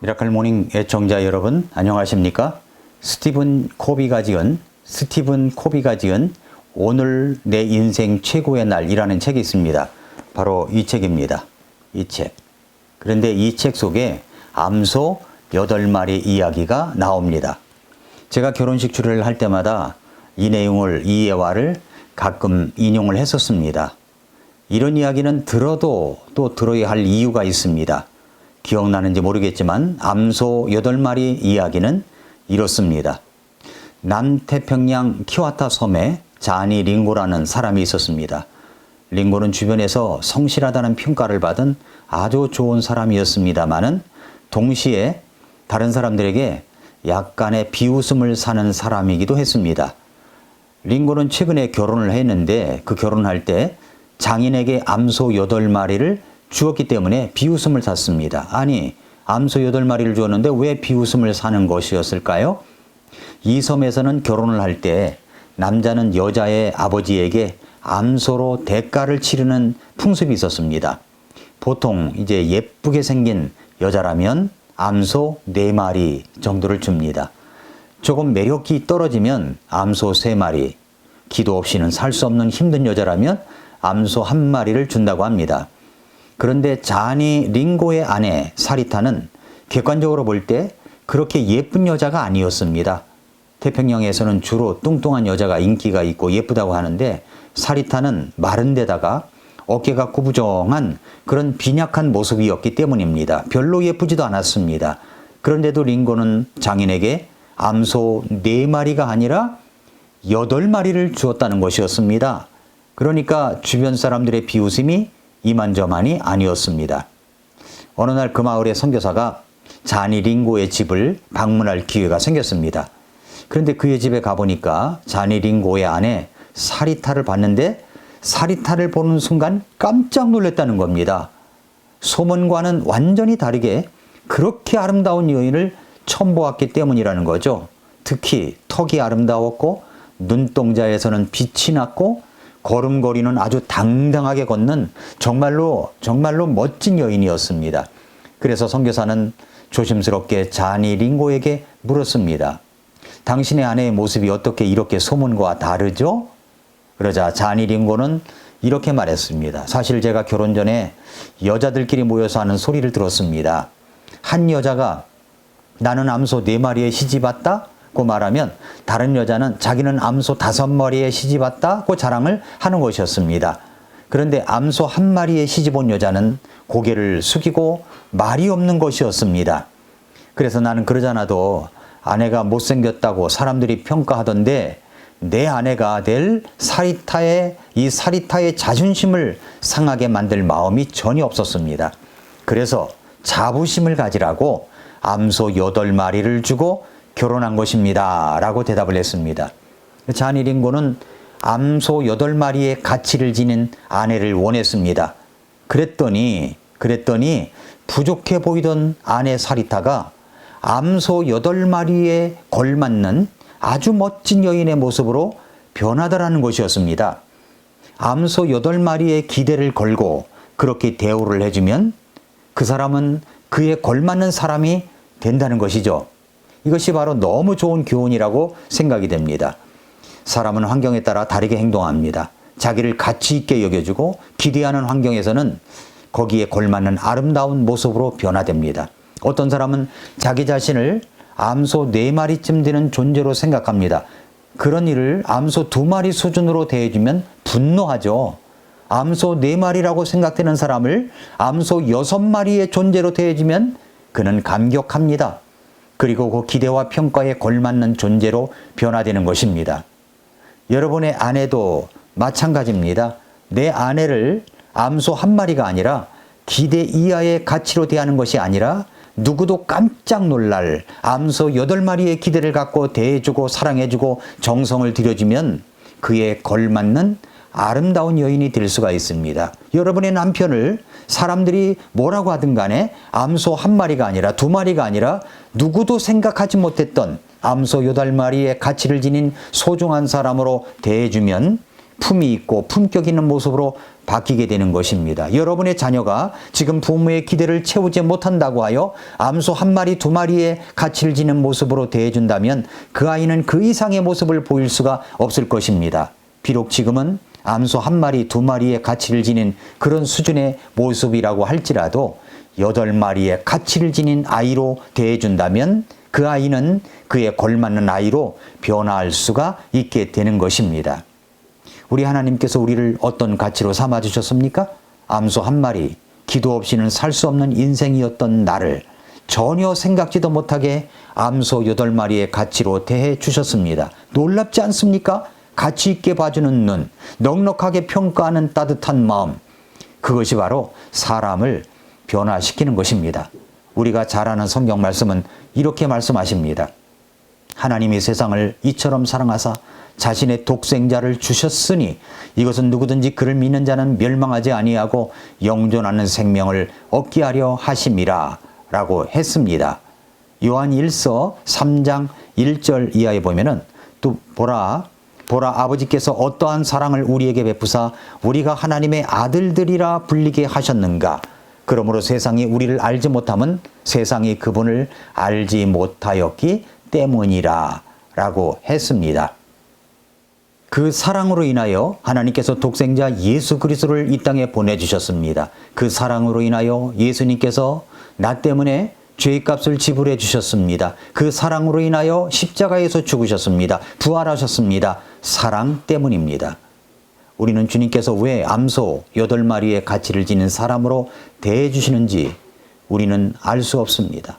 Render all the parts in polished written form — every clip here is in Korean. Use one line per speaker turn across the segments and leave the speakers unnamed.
미라클 모닝 애청자 여러분 안녕하십니까? 스티븐 코비가 지은 오늘 내 인생 최고의 날이라는 책이 있습니다. 바로 이 책입니다. 이 책. 그런데 이 책 속에 암소 8마리 이야기가 나옵니다. 제가 결혼식 주례를 할 때마다 이 내용을, 이 예화를 가끔 인용을 했었습니다. 이런 이야기는 들어도 또 들어야 할 이유가 있습니다. 기억나는지 모르겠지만 암소 8마리 이야기는 이렇습니다. 남태평양 키와타 섬에 자니 링고라는 사람이 있었습니다. 링고는 주변에서 성실하다는 평가를 받은 아주 좋은 사람이었습니다마는 동시에 다른 사람들에게 약간의 비웃음을 사는 사람이기도 했습니다. 링고는 최근에 결혼을 했는데 그 결혼할 때 장인에게 암소 8마리를 주었기 때문에 비웃음을 샀습니다. 아니, 암소 8마리를 주었는데 왜 비웃음을 사는 것이었을까요? 이 섬에서는 결혼을 할 때 남자는 여자의 아버지에게 암소로 대가를 치르는 풍습이 있었습니다. 보통 이제 예쁘게 생긴 여자라면 암소 4마리 정도를 줍니다. 조금 매력이 떨어지면 암소 3마리, 기도 없이는 살 수 없는 힘든 여자라면 암소 1마리를 준다고 합니다. 그런데 자니 링고의 아내 사리타는 객관적으로 볼 때 그렇게 예쁜 여자가 아니었습니다. 태평양에서는 주로 뚱뚱한 여자가 인기가 있고 예쁘다고 하는데 사리타는 마른 데다가 어깨가 구부정한 그런 빈약한 모습이었기 때문입니다. 별로 예쁘지도 않았습니다. 그런데도 링고는 장인에게 암소 4마리가 아니라 8마리를 주었다는 것이었습니다. 그러니까 주변 사람들의 비웃음이 이만저만이 아니었습니다. 어느 날 그 마을의 선교사가 자니 링고의 집을 방문할 기회가 생겼습니다. 그런데 그의 집에 가보니까 자니 링고의 아내 사리타를 봤는데 사리타를 보는 순간 깜짝 놀랐다는 겁니다. 소문과는 완전히 다르게 그렇게 아름다운 여인을 처음 보았기 때문이라는 거죠. 특히 턱이 아름다웠고 눈동자에서는 빛이 났고 걸음걸이는 아주 당당하게 걷는 정말로 멋진 여인이었습니다. 그래서 선교사는 조심스럽게 자니 링고에게 물었습니다. 당신의 아내의 모습이 어떻게 이렇게 소문과 다르죠? 그러자 자니 링고는 이렇게 말했습니다. 사실 제가 결혼 전에 여자들끼리 모여서 하는 소리를 들었습니다. 한 여자가 나는 암소 4마리에 시집왔다고 말하면 다른 여자는 자기는 암소 5마리에 시집왔다고 자랑을 하는 것이었습니다. 그런데 암소 1마리에 시집온 여자는 고개를 숙이고 말이 없는 것이었습니다. 그래서 나는 그러잖아도 아내가 못생겼다고 사람들이 평가하던데 내 아내가 될 사리타의 자존심을 상하게 만들 마음이 전혀 없었습니다. 그래서 자부심을 가지라고 암소 8마리를 주고 결혼한 것입니다. 라고 대답을 했습니다. 자니 링고는 암소 8마리의 가치를 지닌 아내를 원했습니다. 그랬더니 부족해 보이던 아내 사리타가 암소 8마리에 걸맞는 아주 멋진 여인의 모습으로 변하더라는 것이었습니다. 암소 8마리의 기대를 걸고 그렇게 대우를 해주면 그 사람은 그에 걸맞는 사람이 된다는 것이죠. 이것이 바로 너무 좋은 교훈이라고 생각이 됩니다. 사람은 환경에 따라 다르게 행동합니다. 자기를 가치 있게 여겨주고 기대하는 환경에서는 거기에 걸맞는 아름다운 모습으로 변화됩니다. 어떤 사람은 자기 자신을 암소 4마리쯤 되는 존재로 생각합니다. 그런 일을 암소 2마리 수준으로 대해주면 분노하죠. 암소 4마리라고 생각되는 사람을 암소 6마리의 존재로 대해주면 그는 감격합니다. 그리고 그 기대와 평가에 걸맞는 존재로 변화되는 것입니다. 여러분의 아내도 마찬가지입니다. 내 아내를 암소 1마리가 아니라 기대 이하의 가치로 대하는 것이 아니라 누구도 깜짝 놀랄 암소 8마리의 기대를 갖고 대해주고 사랑해주고 정성을 들여주면 그에 걸맞는 아름다운 여인이 될 수가 있습니다. 여러분의 남편을 사람들이 뭐라고 하든 간에 암소 1마리가 아니라 2마리가 아니라 누구도 생각하지 못했던 암소 8마리의 가치를 지닌 소중한 사람으로 대해주면 품이 있고 품격 있는 모습으로 바뀌게 되는 것입니다. 여러분의 자녀가 지금 부모의 기대를 채우지 못한다고 하여 암소 한 마리 두 마리의 가치를 지닌 모습으로 대해준다면 그 아이는 그 이상의 모습을 보일 수가 없을 것입니다. 비록 지금은 암소 한 마리 두 마리의 가치를 지닌 그런 수준의 모습이라고 할지라도 8마리의 가치를 지닌 아이로 대해준다면 그 아이는 그에 걸맞는 아이로 변화할 수가 있게 되는 것입니다. 우리 하나님께서 우리를 어떤 가치로 삼아주셨습니까? 암소 한 마리, 기도 없이는 살 수 없는 인생이었던 나를 전혀 생각지도 못하게 암소 8마리의 가치로 대해 주셨습니다. 놀랍지 않습니까? 가치 있게 봐주는 눈, 넉넉하게 평가하는 따뜻한 마음, 그것이 바로 사람을 변화시키는 것입니다. 우리가 잘 아는 성경 말씀은 이렇게 말씀하십니다. 하나님이 세상을 이처럼 사랑하사 자신의 독생자를 주셨으니 이것은 누구든지 그를 믿는 자는 멸망하지 아니하고 영존하는 생명을 얻게 하려 하심이라 라고 했습니다. 요한 1서 3장 1절 이하에 보면은 또 보라 아버지께서 어떠한 사랑을 우리에게 베푸사 우리가 하나님의 아들들이라 불리게 하셨는가. 그러므로 세상이 우리를 알지 못함은 세상이 그분을 알지 못하였기 때문이라 라고 했습니다. 그 사랑으로 인하여 하나님께서 독생자 예수 그리스도를 이 땅에 보내주셨습니다. 그 사랑으로 인하여 예수님께서 나 때문에 죄값을 지불해 주셨습니다. 그 사랑으로 인하여 십자가에서 죽으셨습니다. 부활하셨습니다. 사랑 때문입니다. 우리는 주님께서 왜 암소 8마리의 가치를 지닌 사람으로 대해 주시는지 우리는 알 수 없습니다.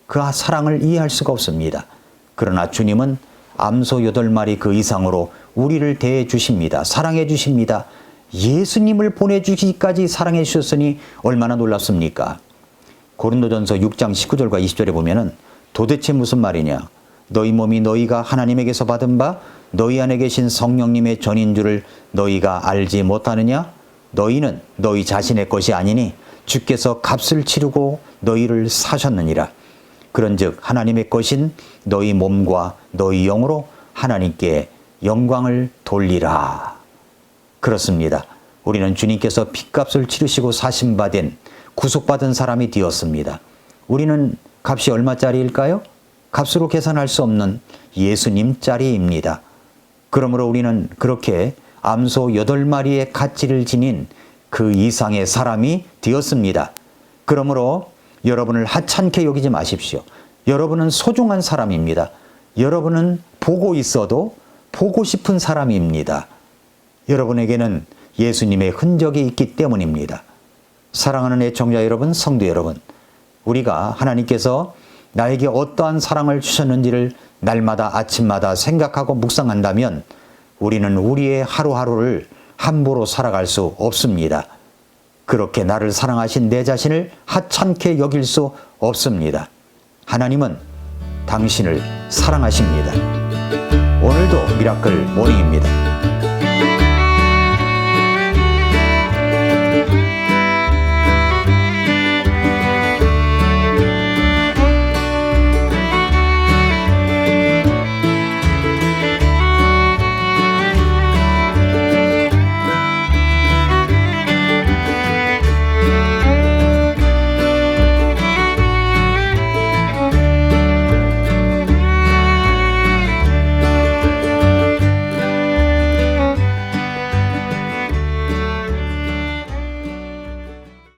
그 사랑을 이해할 수가 없습니다. 그러나 주님은 암소 8마리 그 이상으로 우리를 대해 주십니다. 사랑해 주십니다. 예수님을 보내주시기까지 사랑해 주셨으니 얼마나 놀랍습니까? 고린도전서 6장 19절과 20절에 보면은 도대체 무슨 말이냐? 너희 몸이 너희가 하나님에게서 받은 바 너희 안에 계신 성령님의 전인 줄을 너희가 알지 못하느냐? 너희는 너희 자신의 것이 아니니 주께서 값을 치르고 너희를 사셨느니라. 그런즉 하나님의 것인 너희 몸과 너희 영으로 하나님께 영광을 돌리라. 그렇습니다. 우리는 주님께서 핏값을 치르시고 사심받은 구속받은 사람이 되었습니다. 우리는 값이 얼마짜리일까요? 값으로 계산할 수 없는 예수님짜리입니다. 그러므로 우리는 그렇게 암소 8마리의 가치를 지닌 그 이상의 사람이 되었습니다. 그러므로 여러분을 하찮게 여기지 마십시오. 여러분은 소중한 사람입니다. 여러분은 보고 있어도 보고 싶은 사람입니다. 여러분에게는 예수님의 흔적이 있기 때문입니다. 사랑하는 애청자 여러분, 성도 여러분, 우리가 하나님께서 나에게 어떠한 사랑을 주셨는지를 날마다 아침마다 생각하고 묵상한다면 우리는 우리의 하루하루를 함부로 살아갈 수 없습니다. 그렇게 나를 사랑하신 내 자신을 하찮게 여길 수 없습니다. 하나님은 당신을 사랑하십니다. 오늘도 미라클 모닝입니다.